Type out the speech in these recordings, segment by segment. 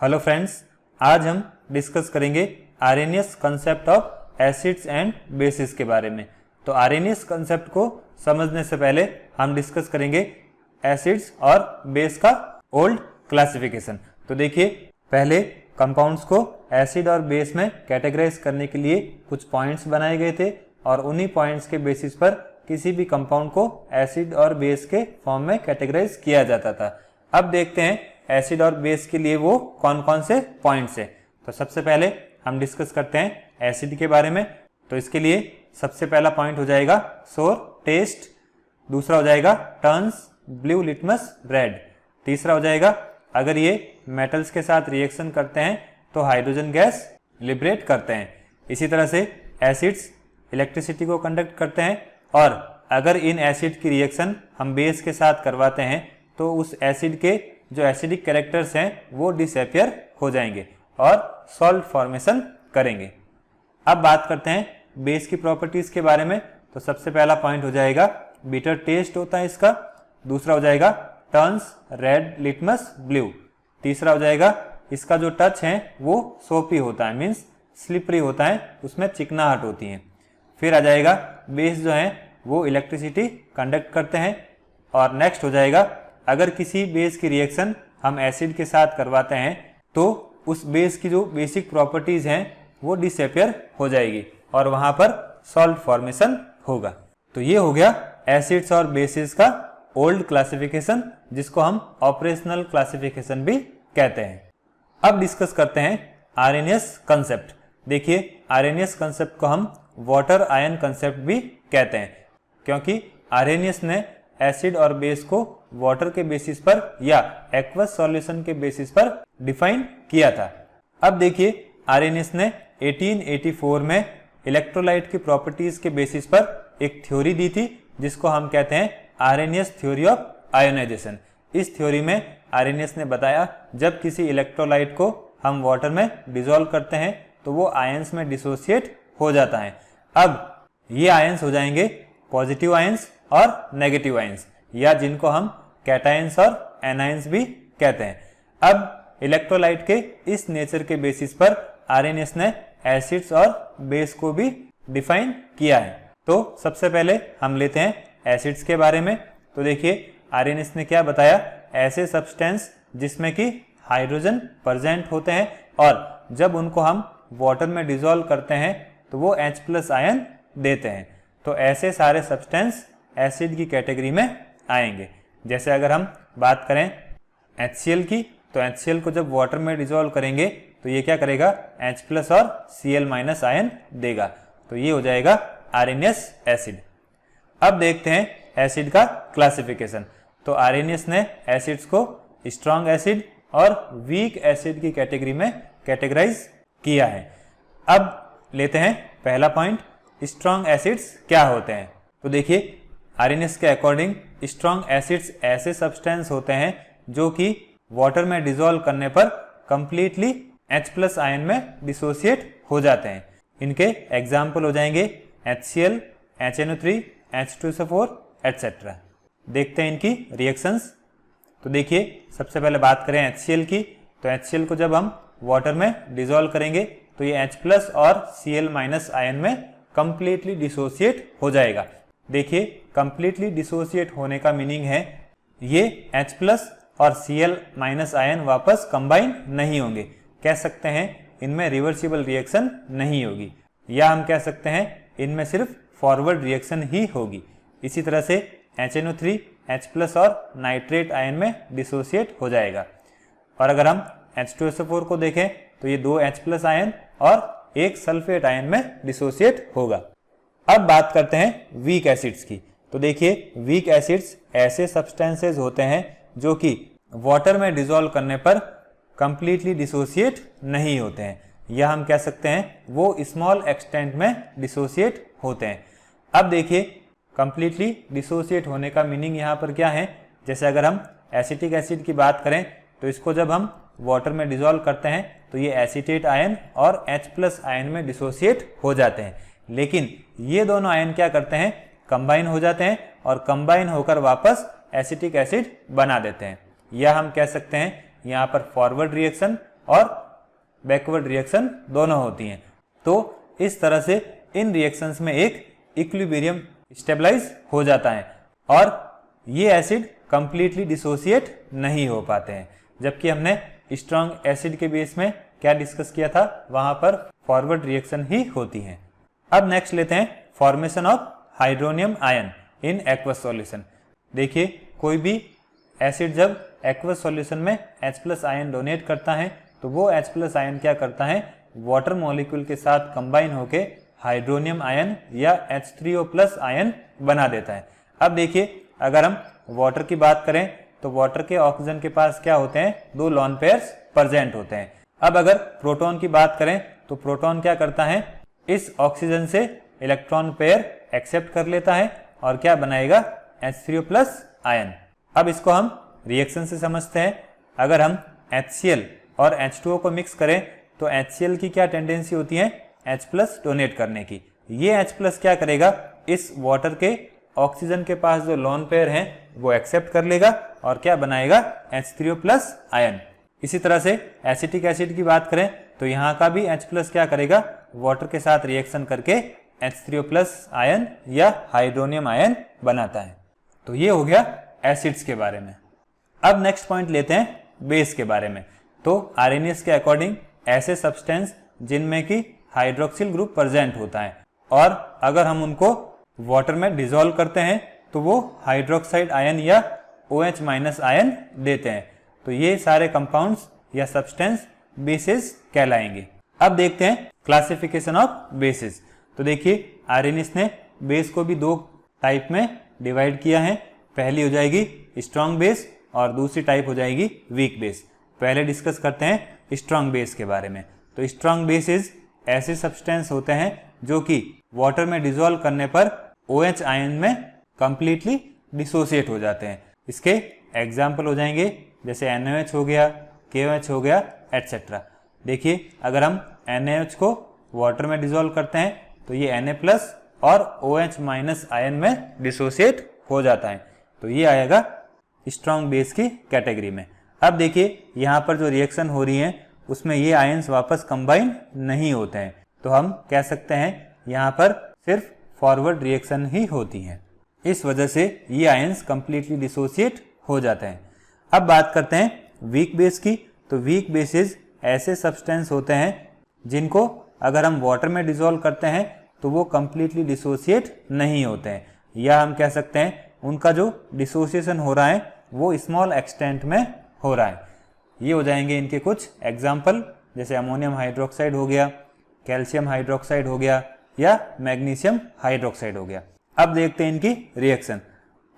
Hello friends, आज हम discuss करेंगे Arrhenius concept of acids and bases के बारे में। तो आर्हेनियस कंसेप्ट को समझने से पहले हम डिस्कस करेंगे एसिड्स और बेस का ओल्ड क्लासिफिकेशन। तो देखिए, पहले कंपाउंड्स को एसिड और बेस में कैटेगराइज करने के लिए कुछ पॉइंट्स बनाए गए थे और उन्हीं पॉइंट्स के बेसिस पर किसी भी कंपाउंड को एसिड और बेस के फॉर्म में कैटेगराइज किया जाता था। अब देखते हैं एसिड और बेस के लिए वो कौन कौन से पॉइंट्स है। तो सबसे पहले हम डिस्कस करते हैं एसिड के बारे में। तो इसके लिए सबसे पहला पॉइंट हो जाएगा सोर टेस्ट, दूसरा हो जाएगा टर्न्स ब्लू लिटमस रेड, तीसरा हो जाएगा अगर ये मेटल्स के साथ रिएक्शन करते हैं तो हाइड्रोजन गैस लिबरेट करते हैं। इसी तरह से एसिड्स इलेक्ट्रिसिटी को कंडक्ट करते हैं और अगर इन एसिड की रिएक्शन हम बेस के साथ करवाते हैं तो उस एसिड के जो एसिडिक कैरेक्टर्स हैं वो डिसअपियर हो जाएंगे और सॉल्ट फॉर्मेशन करेंगे। अब बात करते हैं बेस की प्रॉपर्टीज के बारे में। तो सबसे पहला पॉइंट हो जाएगा बिटर टेस्ट होता है इसका, दूसरा हो जाएगा टर्न्स रेड लिटमस ब्लू, तीसरा हो जाएगा इसका जो टच है वो सोपी होता है, मीन्स स्लिपरी होता है, उसमें चिकनाहट होती है। फिर आ जाएगा बेस जो है वो इलेक्ट्रिसिटी कंडक्ट करते हैं। और नेक्स्ट हो जाएगा अगर किसी बेस की रिएक्शन हम एसिड के साथ करवाते हैं तो उस बेस की जो बेसिक प्रॉपर्टीज हैं वो डिसअपियर हो जाएगी और वहां पर सॉल्ट फॉर्मेशन होगा। तो ये हो गया एसिड्स और बेसिस का ओल्ड क्लासिफिकेशन, जिसको हम ऑपरेशनल क्लासिफिकेशन भी कहते हैं। अब डिस्कस करते हैं आर्हेनियस कंसेप्ट। देखिए, आर्हेनियस कंसेप्ट को हम वाटर आयन कंसेप्ट भी कहते हैं, क्योंकि आर्हेनियस ने एसिड और बेस को वाटर के बेसिस पर या एक्वस सॉल्यूशन के बेसिस पर डिफाइन किया था। अब देखिए, आर्हेनियस ने 1884 में इलेक्ट्रोलाइट की प्रॉपर्टीज के बेसिस पर एक थ्योरी दी थी, जिसको हम कहते हैं आर्हेनियस थ्योरी ऑफ आयोनाइजेशन। इस थ्योरी में आर्हेनियस ने बताया जब किसी इलेक्ट्रोलाइट को हम वाटर में डिसॉल्व करते हैं तो वो आयंस में डिसोसिएट हो जाता है। अब ये आयंस हो जाएंगे पॉजिटिव आयंस और नेगेटिव आयंस, या जिनको हम कैटायंस और एनायंस भी कहते हैं। अब इलेक्ट्रोलाइट के इस नेचर के बेसिस पर आर्हेनियस ने एसिड्स और बेस को भी डिफाइन किया है। तो सबसे पहले हम लेते हैं एसिड्स के बारे में। तो देखिए, आर्हेनियस ने क्या बताया, ऐसे सब्सटेंस जिसमें कि हाइड्रोजन प्रेजेंट होते हैं और जब उनको हम वाटर में डिसॉल्व करते हैं तो वो H+ आयन देते हैं। तो ऐसे सारे सब्सटेंस एसिड की कैटेगरी में आएंगे। जैसे अगर हम बात करें HCl की, तो HCl को जब वाटर में डिसॉल्व करेंगे तो ये क्या करेगा, H+ और Cl- आयन देगा। तो ये हो जाएगा आर्हेनियस एसिड। अब देखते हैं एसिड का क्लासिफिकेशन। तो आर्हेनियस ने एसिड्स को स्ट्रॉन्ग एसिड और वीक एसिड की कैटेगरी में कैटेगराइज किया है। अब लेते हैं पहला पॉइंट, स्ट्रॉन्ग एसिड्स क्या होते हैं। तो देखिए, आर्हेनियस के अकॉर्डिंग स्ट्रॉन्ग एसिड्स ऐसे सब्सटेंस होते हैं जो कि वाटर में डिसॉल्व करने पर कंप्लीटली H+ आयन में डिसोसिएट हो जाते हैं। इनके एग्जाम्पल हो जाएंगे HCl, HNO3, H2SO4 एटसेट्रा। देखते हैं इनकी रिएक्शंस। तो देखिए, सबसे पहले बात करें HCl की, तो HCl को जब हम वाटर में डिसॉल्व करेंगे तो ये H+ और Cl- आयन में कंप्लीटली डिसोसिएट हो जाएगा। देखिए, कंप्लीटली डिसोसिएट होने का मीनिंग है ये H+ और Cl- आयन वापस कंबाइन नहीं होंगे। कह सकते हैं इनमें रिवर्सिबल रिएक्शन नहीं होगी, या हम कह सकते हैं इनमें सिर्फ फॉरवर्ड रिएक्शन ही होगी। इसी तरह से HNO3 H+ और नाइट्रेट आयन में डिसोसिएट हो जाएगा। और अगर हम H2SO4 को देखें तो ये 2 H+ आयन और एक सल्फेट आयन में डिसोसिएट होगा। अब बात करते हैं वीक एसिड्स की। तो देखिए, वीक एसिड्स ऐसे सब्सटेंसेस होते हैं जो कि वाटर में डिसॉल्व करने पर कंप्लीटली डिसोसिएट नहीं होते हैं, या हम कह सकते हैं वो स्मॉल एक्सटेंट में डिसोसिएट होते हैं। अब देखिए, कंप्लीटली डिसोसिएट होने का मीनिंग यहाँ पर क्या है। जैसे अगर हम एसिटिक एसिड की बात करें तो इसको जब हम वाटर में डिसॉल्व करते हैं तो ये एसीटेट आयन और H+ आयन में डिसोसिएट हो जाते हैं, लेकिन ये दोनों आयन क्या करते हैं, कंबाइन हो जाते हैं और कंबाइन होकर वापस एसिटिक एसिड बना देते हैं। या हम कह सकते हैं यहाँ पर फॉरवर्ड रिएक्शन और बैकवर्ड रिएक्शन दोनों होती हैं। तो इस तरह से इन रिएक्शंस में एक इक्विलिब्रियम स्टेबलाइज हो जाता है और ये एसिड कंप्लीटली डिसोसिएट नहीं हो पाते हैं। जबकि हमने स्ट्रॉन्ग एसिड के बेस में क्या डिस्कस किया था, वहां पर फॉरवर्ड रिएक्शन ही होती है। अब नेक्स्ट लेते हैं formation of hydronium ion in aqueous solution. देखिए कोई भी एसिड जब एक्वस सॉल्यूशन में H+ आयन डोनेट करता है तो वो H+ आयन क्या करता है, वाटर मॉलिक्यूल के साथ कंबाइन होके हाइड्रोनियम आयन या H3O+ आयन बना देता है। अब देखिए अगर हम वाटर की बात करें तो वाटर के ऑक्सीजन के पास क्या होते हैं, 2 लोन पेयर्स प्रेजेंट होते हैं। अब अगर प्रोटॉन की बात करें तो प्रोटॉन क्या करता है, इस ऑक्सीजन से इलेक्ट्रॉन पेयर एक्सेप्ट कर लेता है और क्या बनाएगा, H3O+ आयन। अब इसको हम रिएक्शन से समझते हैं। अगर हम HCl और H2O को मिक्स करें तो HCl की क्या टेंडेंसी होती है, H+ डोनेट करने की। ये H+ क्या करेगा, इस वाटर के ऑक्सीजन के पास जो लोन पेयर हैं वो एक्सेप्ट कर लेगा और क्या बनाएगा, H3O+ आयन। इसी तरह से एसिटिक एसिड की बात करें तो यहाँ का भी H+ क्या करेगा, वाटर के साथ रिएक्शन करके H3O+ आयन या हाइड्रोनियम आयन बनाता है। तो ये हो गया एसिड्स के बारे में। अब नेक्स्ट पॉइंट लेते हैं बेस के बारे में। तो आर्हेनियस के अकॉर्डिंग ऐसे सब्सटेंस जिनमें कि हाइड्रोक्सिल ग्रुप प्रेजेंट होता है और अगर हम उनको वाटर में डिसॉल्व करते हैं तो वो हाइड्रोक्साइड आयन या OH- आयन देते हैं। तो ये सारे कंपाउंड्स या सब्सटेंस बेसिस कहलाएंगे। अब देखते हैं क्लासिफिकेशन ऑफ बेसिस। तो देखिए आर्हेनियस ने बेस को भी 2 टाइप में डिवाइड किया है। पहली हो जाएगी स्ट्रॉन्ग बेस और दूसरी टाइप हो जाएगी वीक बेस। पहले डिस्कस करते हैं स्ट्रॉन्ग बेस के बारे में। तो स्ट्रॉन्ग बेसिस ऐसे सब्सटेंस होते हैं जो कि वाटर में डिसॉल्व करने पर OH आयन में कंप्लीटली डिसोसिएट हो जाते हैं। इसके एग्जाम्पल हो जाएंगे जैसे NaOH हो गया, KOH हो गया, एटसेट्रा। देखिए अगर हम NaOH को वाटर में डिसॉल्व करते हैं तो ये Na+ और OH- आयन में डिसोसिएट हो जाता है। तो ये आएगा स्ट्रॉन्ग बेस की कैटेगरी में। अब देखिए यहाँ पर जो रिएक्शन हो रही है उसमें ये आयन्स वापस कंबाइन नहीं होते हैं। तो हम कह सकते हैं यहाँ पर सिर्फ फॉरवर्ड रिएक्शन ही होती है। इस वजह से ये आयन्स कंप्लीटली डिसोसिएट हो जाते हैं। अब बात करते हैं वीक बेस की। तो वीक बेसिस ऐसे सब्सटेंस होते हैं जिनको अगर हम वाटर में डिसॉल्व करते हैं तो वो कंप्लीटली डिसोसिएट नहीं होते हैं, या हम कह सकते हैं उनका जो डिसोसिएशन हो रहा है वो स्मॉल एक्सटेंट में हो रहा है। ये हो जाएंगे इनके कुछ एग्जाम्पल, जैसे अमोनियम हाइड्रोक्साइड हो गया, कैल्शियम हाइड्रोक्साइड हो गया या मैग्नीशियम हाइड्रोक्साइड हो गया। अब देखते हैं इनकी रिएक्शन।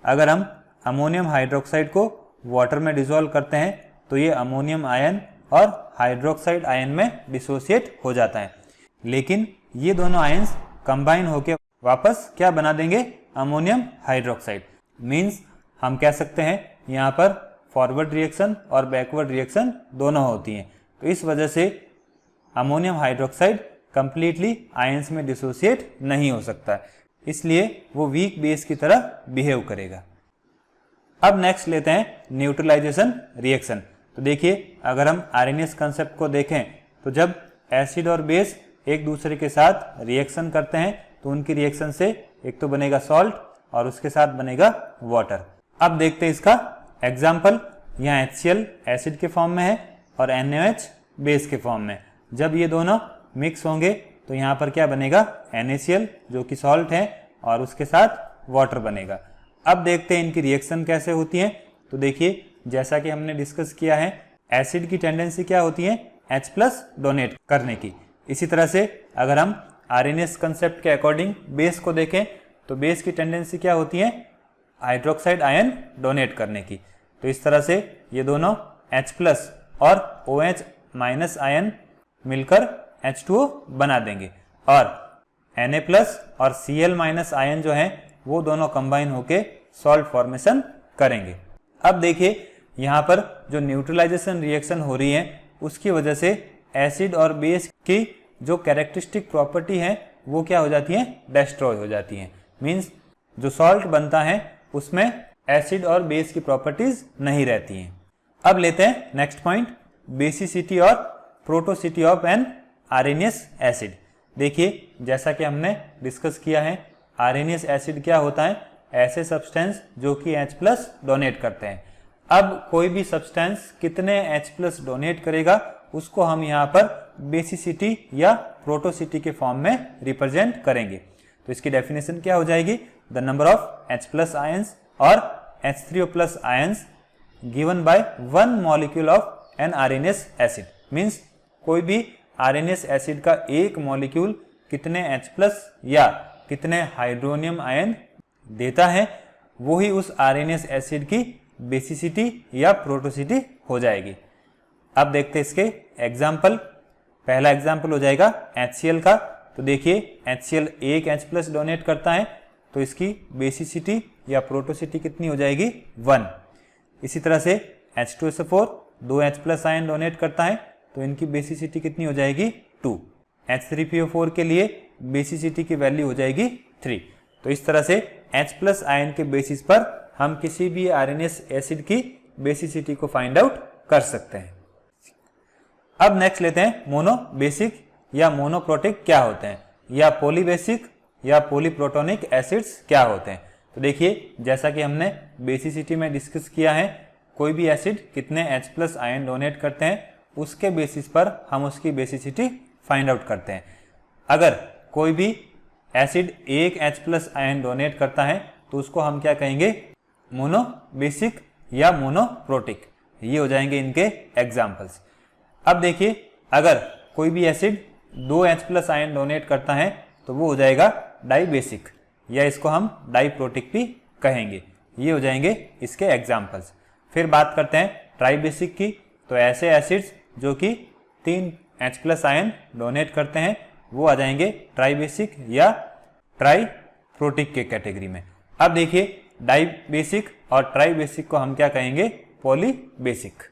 अगर हम अमोनियम हाइड्रोक्साइड को वाटर में डिसॉल्व करते हैं तो ये अमोनियम आयन और हाइड्रोक्साइड आयन में डिसोसिएट हो जाता है, लेकिन ये दोनों आयन्स कंबाइन होकर वापस क्या बना देंगे, अमोनियम हाइड्रोक्साइड। मीन्स हम कह सकते हैं यहाँ पर फॉरवर्ड रिएक्शन और बैकवर्ड रिएक्शन दोनों होती हैं। तो इस वजह से अमोनियम हाइड्रोक्साइड कंप्लीटली आयन्स में डिसोसिएट नहीं हो सकता, इसलिए वो वीक बेस की तरह बिहेव करेगा। अब नेक्स्ट लेते हैं न्यूट्रलाइजेशन रिएक्शन। तो देखिए अगर हम आर्हेनियस कंसेप्ट को देखें तो जब एसिड और बेस एक दूसरे के साथ रिएक्शन करते हैं तो उनकी रिएक्शन से एक तो बनेगा सॉल्ट और उसके साथ बनेगा वाटर। अब देखते हैं इसका एग्जाम्पल। यहाँ HCl एसिड के फॉर्म में है और NaOH बेस के फॉर्म में। जब ये दोनों मिक्स होंगे तो यहाँ पर क्या बनेगा, NaCl जो कि सॉल्ट है और उसके साथ वाटर बनेगा। अब देखते हैं इनकी रिएक्शन कैसे होती है। तो देखिए जैसा कि हमने डिस्कस किया है, एसिड की टेंडेंसी क्या होती है, H+ डोनेट करने की। इसी तरह से अगर हम आर्हेनियस कंसेप्ट के अकॉर्डिंग बेस को देखें तो बेस की टेंडेंसी क्या होती है, हाइड्रोक्साइड आयन डोनेट करने की। तो इस तरह से ये दोनों H+ और OH- आयन मिलकर H2O बना देंगे और Na+ और Cl- आयन जो हैं वो दोनों कंबाइन होके सॉल्ट फॉर्मेशन करेंगे। अब देखिए यहाँ पर जो न्यूट्रलाइजेशन रिएक्शन हो रही है उसकी वजह से एसिड और बेस की जो कैरेक्टरिस्टिक प्रॉपर्टी है वो क्या हो जाती है, डिस्ट्रॉय हो जाती हैं। मीन्स जो सॉल्ट बनता है उसमें एसिड और बेस की प्रॉपर्टीज नहीं रहती हैं। अब लेते हैं नेक्स्ट पॉइंट, बेसिसिटी और प्रोटोसिटी ऑफ एन आरएनएस एसिड। देखिए जैसा कि हमने डिस्कस किया है, आरएनएस एसिड क्या होता है, ऐसे सब्सटेंस जो कि H+ डोनेट करते हैं। अब कोई भी सब्सटेंस कितने H+ डोनेट करेगा उसको हम यहाँ पर बेसिसिटी या प्रोटोसिटी के फॉर्म में रिप्रेजेंट करेंगे। तो इसकी डेफिनेशन क्या हो जाएगी, the number of H+ ions और H3O+ ions given by one molecule of an Arrhenius acid. Means कोई भी आरएनएस एसिड का एक मॉलिक्यूल कितने H+ या कितने हाइड्रोनियम आयन देता है, वो ही उस आरएनएस एसिड की बेसिसिटी या प्रोटोसिटी हो जाएगी। अब देखते हैं इसके एग्जाम्पल। पहला एग्जाम्पल हो जाएगा HCl का। तो देखिए HCl एक H+ डोनेट करता है तो इसकी बेसिसिटी या प्रोटोसिटी कितनी हो जाएगी, 1। इसी तरह से H2SO4 दो H+ आयन डोनेट करता है तो इनकी बेसिसिटी कितनी हो जाएगी, 2। H3PO4 के लिए बेसिसिटी की वैल्यू हो जाएगी 3। तो इस तरह से H+ आयन के बेसिस पर हम किसी भी आरएनएस एसिड की बेसिसिटी को फाइंड आउट कर सकते हैं। अब नेक्स्ट लेते हैं मोनो बेसिक या मोनोप्रोटिक क्या होते हैं, या पॉलीबेसिक या पॉलीप्रोटोनिक एसिड्स क्या होते हैं। तो देखिए जैसा कि हमने बेसिसिटी में डिस्कस किया है, कोई भी एसिड कितने H+ आयन डोनेट करते हैं उसके बेसिस पर हम उसकी बेसिसिटी फाइंड आउट करते हैं। अगर कोई भी एसिड एक H+ आयन डोनेट करता है तो उसको हम क्या कहेंगे, मोनो बेसिक या मोनोप्रोटिक। ये हो जाएंगे इनके एग्जाम्पल्स। अब देखिए अगर कोई भी एसिड दो H+ आयन डोनेट करता है तो वो हो जाएगा डाई बेसिक, या इसको हम डाईप्रोटिक भी कहेंगे। ये हो जाएंगे इसके एग्जाम्पल्स। फिर बात करते हैं ट्राई बेसिक की। तो ऐसे एसिड्स जो कि 3 H+ आयन डोनेट करते हैं वो आ जाएंगे ट्राई बेसिक या ट्राई प्रोटिक के कैटेगरी में। अब देखिए डाई बेसिक और ट्राई बेसिक को हम क्या कहेंगे, पॉली बेसिक।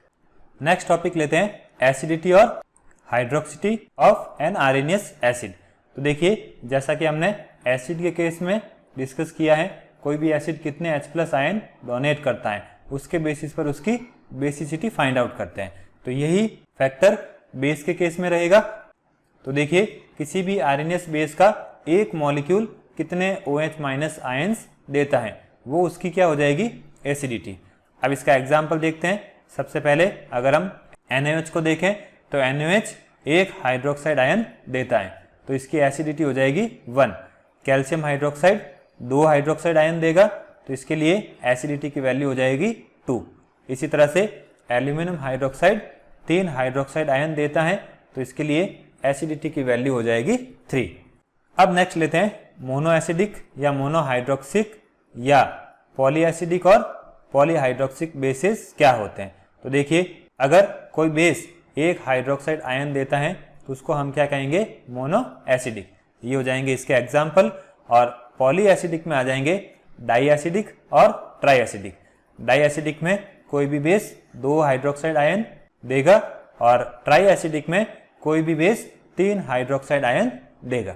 नेक्स्ट टॉपिक लेते हैं एसिडिटी और हाइड्रोक्सिटी ऑफ एन आरएनएस एसिड। तो देखिए जैसा कि हमने एसिड के केस में डिस्कस किया है, कोई भी एसिड कितने H+ आयन डोनेट करता है उसके बेसिस पर उसकी बेसिसिटी फाइंड आउट करते हैं। तो यही फैक्टर बेस के केस में रहेगा। तो देखिए किसी भी आरएनएस बेस का एक मॉलिक्यूल कितने OH- आयंस देता है, वो उसकी क्या हो जाएगी, एसिडिटी। अब इसका एग्जाम्पल देखते हैं। सबसे पहले अगर हम NaOH को देखें तो NaOH एक हाइड्रोक्साइड आयन देता है तो इसकी एसिडिटी हो जाएगी 1। कैल्शियम हाइड्रोक्साइड 2 हाइड्रोक्साइड आयन देगा तो इसके लिए एसिडिटी की वैल्यू हो जाएगी 2। इसी तरह से एल्यूमिनियम हाइड्रोक्साइड 3 हाइड्रोक्साइड आयन देता है तो इसके लिए एसिडिटी की वैल्यू हो जाएगी 3। अब नेक्स्ट लेते हैं मोनो एसिडिक या मोनोहाइड्रोक्सिक या पॉलीएसिडिक और पॉलीहाइड्रोक्सिक बेसिस क्या होते हैं। तो देखिए अगर कोई बेस एक हाइड्रोक्साइड आयन देता है तो उसको हम क्या कहेंगे, मोनो एसिडिक। ये हो जाएंगे इसके एग्जाम्पल। और पॉलीएसिडिक में आ जाएंगे डाई एसिडिक और ट्राई एसिडिक। डाई एसिडिक में कोई भी बेस 2 हाइड्रोक्साइड आयन देगा और ट्राई एसिडिक में कोई भी बेस 3 हाइड्रोक्साइड आयन देगा।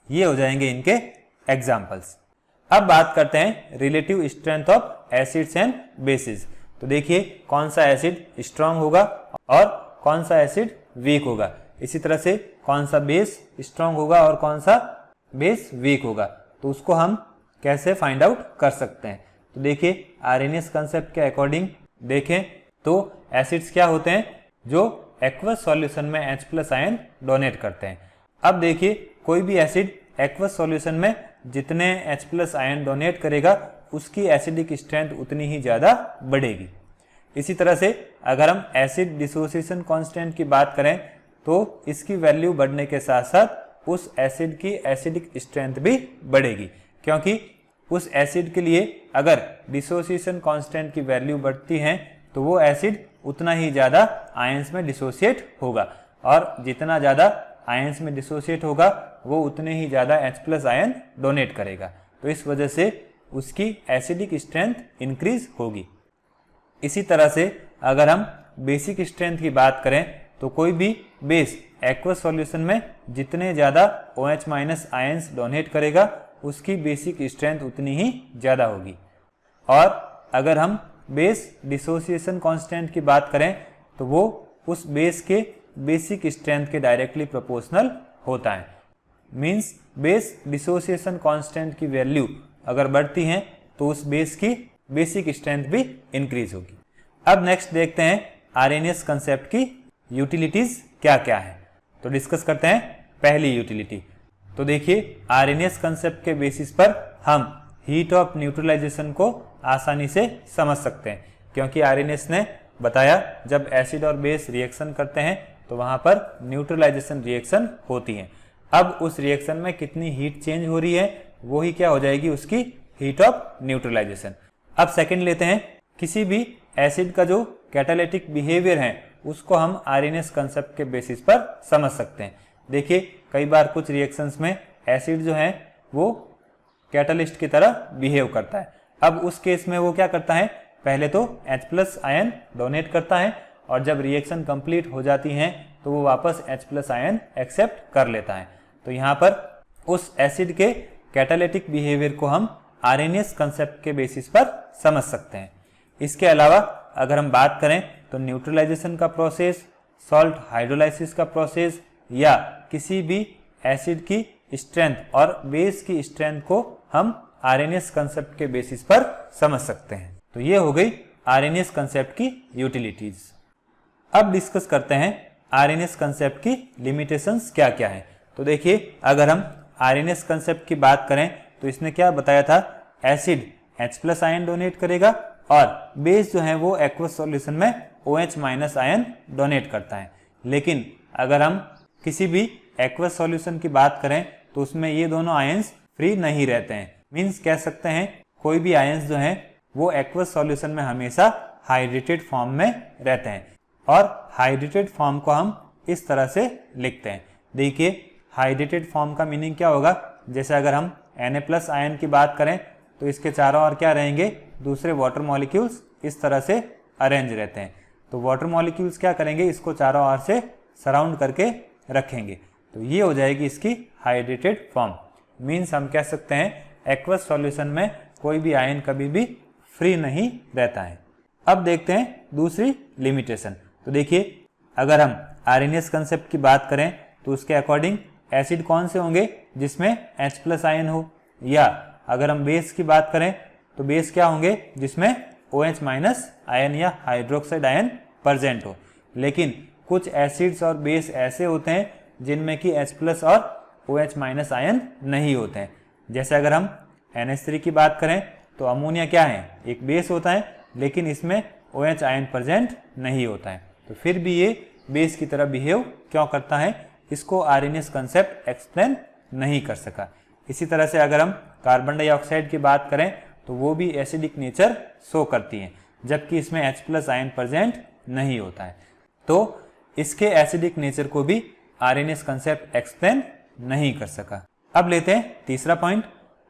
ये हो जाएंगे इनके एग्जाम्पल्स। अब बात करते हैं relative strength of acids and bases. तो देखिए कौन सा एसिड स्ट्रांग होगा और कौन सा एसिड वीक होगा। इसी तरह से कौन सा बेस स्ट्रांग होगा और कौन सा बेस वीक होगा, तो उसको हम कैसे फाइंड आउट कर सकते हैं। तो देखिए आरएनएस कंसेप्ट के अकॉर्डिंग देखें तो एसिड्स क्या होते हैं, जो एक्वस सॉल्यूशन में H+ आयन डोनेट करते हैं। अब देखिए कोई भी एसिड एक्वस सॉल्यूशन में जितने H+ आयन डोनेट करेगा उसकी एसिडिक स्ट्रेंथ उतनी ही ज़्यादा बढ़ेगी। इसी तरह से अगर हम एसिड डिसोसिएशन कांस्टेंट की बात करें तो इसकी वैल्यू बढ़ने के साथ साथ उस एसिड की एसिडिक स्ट्रेंथ भी बढ़ेगी, क्योंकि उस एसिड के लिए अगर डिसोसिएशन कांस्टेंट की वैल्यू बढ़ती है तो वो एसिड उतना ही ज़्यादा आयंस में डिसोसिएट होगा, और जितना ज़्यादा आयंस में डिसोसिएट होगा वो उतने ही ज़्यादा H+ आयन डोनेट करेगा। तो इस वजह से उसकी एसिडिक स्ट्रेंथ इंक्रीज होगी। इसी तरह से अगर हम बेसिक स्ट्रेंथ की बात करें तो कोई भी बेस एक्वस सॉल्यूशन में जितने ज़्यादा OH- आयंस डोनेट करेगा उसकी बेसिक स्ट्रेंथ उतनी ही ज़्यादा होगी। और अगर हम बेस डिसोसिएशन कांस्टेंट की बात करें तो वो उस बेस के बेसिक स्ट्रेंथ के डायरेक्टली प्रोपोर्शनल होता है। मींस बेस डिसोसिएशन कांस्टेंट की वैल्यू अगर बढ़ती है तो उस बेस की बेसिक स्ट्रेंथ भी इंक्रीज होगी। अब नेक्स्ट देखते हैं आरएनएस कंसेप्ट की यूटिलिटीज क्या क्या है। तो डिस्कस करते हैं पहली यूटिलिटी। तो देखिए आरएनएस कंसेप्ट के बेसिस पर हम हीट ऑफ न्यूट्रलाइजेशन को आसानी से समझ सकते हैं, क्योंकि आरएनएस ने बताया जब एसिड और बेस रिएक्शन करते हैं तो वहां पर न्यूट्रलाइजेशन रिएक्शन होती है। अब उस रिएक्शन में कितनी हीट चेंज हो रही है वो ही क्या हो जाएगी, उसकी हीट ऑफ न्यूट्रलाइजेशन। अब सेकंड लेते हैं, किसी भी एसिड का जो कैटालिटिक बिहेवियर है उसको हम आरएनएस कंसेप्ट के बेसिस पर समझ सकते हैं। देखिए कई बार कुछ रिएक्शंस में एसिड जो है वो कैटालिस्ट की तरह बिहेव करता है। अब उस केस में वो क्या करता है, पहले तो H+ आयन डोनेट करता है और जब रिएक्शन कंप्लीट हो जाती है तो वो वापस H+ आयन एक्सेप्ट कर लेता है। तो यहाँ पर उस एसिड के कैटालिटिक बिहेवियर को हम आरएनएस कंसेप्ट के बेसिस पर समझ सकते हैं। इसके अलावा अगर हम बात करें तो न्यूट्रलाइजेशन का प्रोसेस, सॉल्ट हाइड्रोलाइसिस का प्रोसेस या किसी भी एसिड की स्ट्रेंथ और बेस की स्ट्रेंथ को हम आरएनएस कंसेप्ट के बेसिस पर समझ सकते हैं। तो ये हो गई आरएनएस कंसेप्ट की यूटिलिटीज। अब डिस्कस करते हैं आरएनएस कंसेप्ट की लिमिटेशंस क्या क्या है। तो देखिए अगर हम आरएनएस कंसेप्ट की बात करें तो इसने क्या बताया था, एसिड H+ आयन डोनेट करेगा और बेस जो है वो एक्वस सॉल्यूशन में OH- आयन डोनेट करता है। लेकिन अगर हम किसी भी एक्वस सॉल्यूशन की बात करें तो उसमें ये दोनों आयंस फ्री नहीं रहते हैं। मींस कह सकते हैं कोई भी आयंस जो हैं वो एक्वस सॉल्यूशन में हमेशा हाइड्रेटेड फॉर्म में रहते हैं और हाइड्रेटेड फॉर्म को हम इस तरह से लिखते हैं। देखिए हाइड्रेटेड फॉर्म का मीनिंग क्या होगा, जैसे अगर हम Na+ आयन की बात करें तो इसके चारों ओर क्या रहेंगे, दूसरे वाटर मॉलिक्यूल्स इस तरह से अरेंज रहते हैं। तो वाटर मॉलिक्यूल्स क्या करेंगे, इसको चारों ओर से सराउंड करके रखेंगे। तो ये हो जाएगी इसकी हाइड्रेटेड फॉर्म। मीन्स हम कह सकते हैं एक्वस सॉल्यूशन में कोई भी आयन कभी भी फ्री नहीं रहता है। अब देखते हैं दूसरी लिमिटेशन। तो देखिए अगर हम आरएनएस कंसेप्ट की बात करें तो उसके अकॉर्डिंग एसिड कौन से होंगे जिसमें H+ आयन हो, या अगर हम बेस की बात करें तो बेस क्या होंगे जिसमें OH- आयन या हाइड्रोक्साइड आयन प्रेजेंट हो। लेकिन कुछ एसिड्स और बेस ऐसे होते हैं जिनमें कि H+ और OH- आयन नहीं होते हैं। जैसे अगर हम NH3 की बात करें तो अमोनिया क्या है, एक बेस होता है लेकिन इसमें OH आयन प्रेजेंट नहीं होता है। तो फिर भी ये बेस की तरह बिहेव क्यों करता है, इसको आरएनएस कंसेप्ट एक्सप्लेन नहीं कर सका। इसी तरह से अगर हम कार्बन डाइऑक्साइड की बात करें तो वो भी एसिडिक नेचर शो करती है, जबकि इसमें H+ आयन प्रेजेंट नहीं होता है। तो इसके एसिडिक नेचर को भी आरएनएस कंसेप्ट एक्सप्लेन नहीं कर सका। अब लेते हैं तीसरा पॉइंट।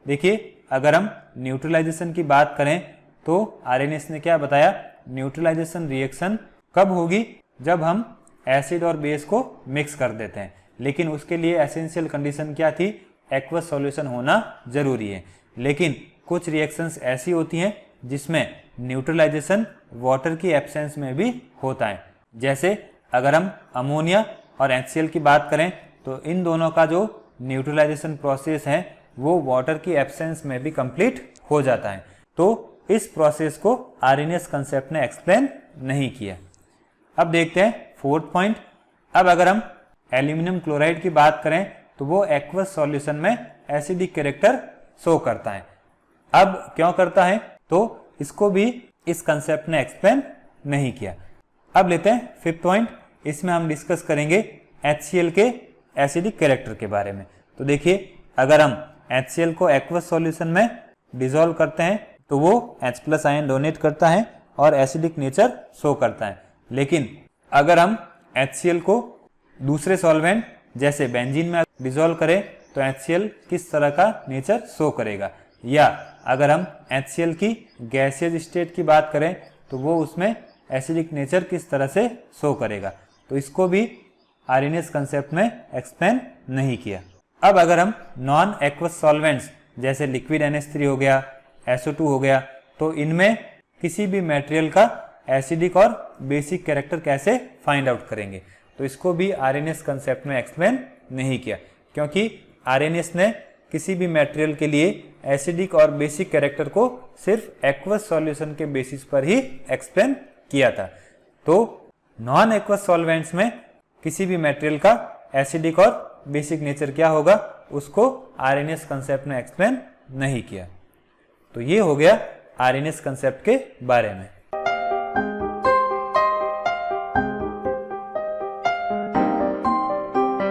देखिए अगर हम न्यूट्रलाइजेशन की बात करें तो आरएनएस ने क्या बताया, न्यूट्रलाइजेशन रिएक्शन कब होगी, जब हम एसिड और बेस को मिक्स कर देते हैं। लेकिन उसके लिए एसेंशियल कंडीशन क्या थी, एक्वस सॉल्यूशन होना जरूरी है। लेकिन कुछ रिएक्शंस ऐसी होती हैं जिसमें न्यूट्रलाइजेशन वाटर की एब्सेंस में भी होता है। जैसे अगर हम अमोनिया और HCl की बात करें तो इन दोनों का जो न्यूट्रलाइजेशन प्रोसेस है वो वाटर की एब्सेंस में भी कंप्लीट हो जाता है। तो इस प्रोसेस को आरएनएस कंसेप्ट ने एक्सप्लेन नहीं किया। अब देखते हैं फोर्थ पॉइंट। अब अगर हम एल्यूमिनियम क्लोराइड की बात करें तो वो एक्वस सॉल्यूशन में एसिडिक कैरेक्टर शो करता है। अब क्यों करता है, तो इसको भी इस कंसेप्ट ने एक्सप्लेन नहीं किया। अब लेते हैं फिफ्थ पॉइंट। इसमें हम डिस्कस करेंगे HCl के एसिडिक कैरेक्टर के बारे में। तो देखिए अगर हम HCl को एक्वस सॉल्यूशन में डिसॉल्व करते हैं तो वो H+ आयन डोनेट करता है और एसिडिक नेचर शो करता है। लेकिन अगर हम HCl को दूसरे सॉल्वेंट जैसे बेंजीन में डिसॉल्व करें तो HCl किस तरह का नेचर शो करेगा, या अगर हम HCl की गैसियस स्टेट की बात करें तो वो उसमें एसिडिक नेचर किस तरह से शो करेगा। तो इसको भी आरएनएस कंसेप्ट में एक्सप्लेन नहीं किया। अब अगर हम नॉन एक्वस सॉल्वेंट्स जैसे लिक्विड NH3 हो गया, SO2 हो गया, तो इनमें किसी भी मटेरियल का एसिडिक और बेसिक कैरेक्टर कैसे फाइंड आउट करेंगे। तो इसको भी आरएनएस कंसेप्ट में एक्सप्लेन नहीं किया, क्योंकि आरएनएस ने किसी भी मटेरियल के लिए एसिडिक और बेसिक कैरेक्टर को सिर्फ एक्वस सॉल्यूशन के बेसिस पर ही एक्सप्लेन किया था। तो नॉन एक्वस सॉल्वेंट्स में किसी भी मटेरियल का एसिडिक और बेसिक नेचर क्या होगा, उसको आरएनएस कंसेप्ट ने एक्सप्लेन नहीं किया। तो ये हो गया आरएनएस कंसेप्ट के बारे में।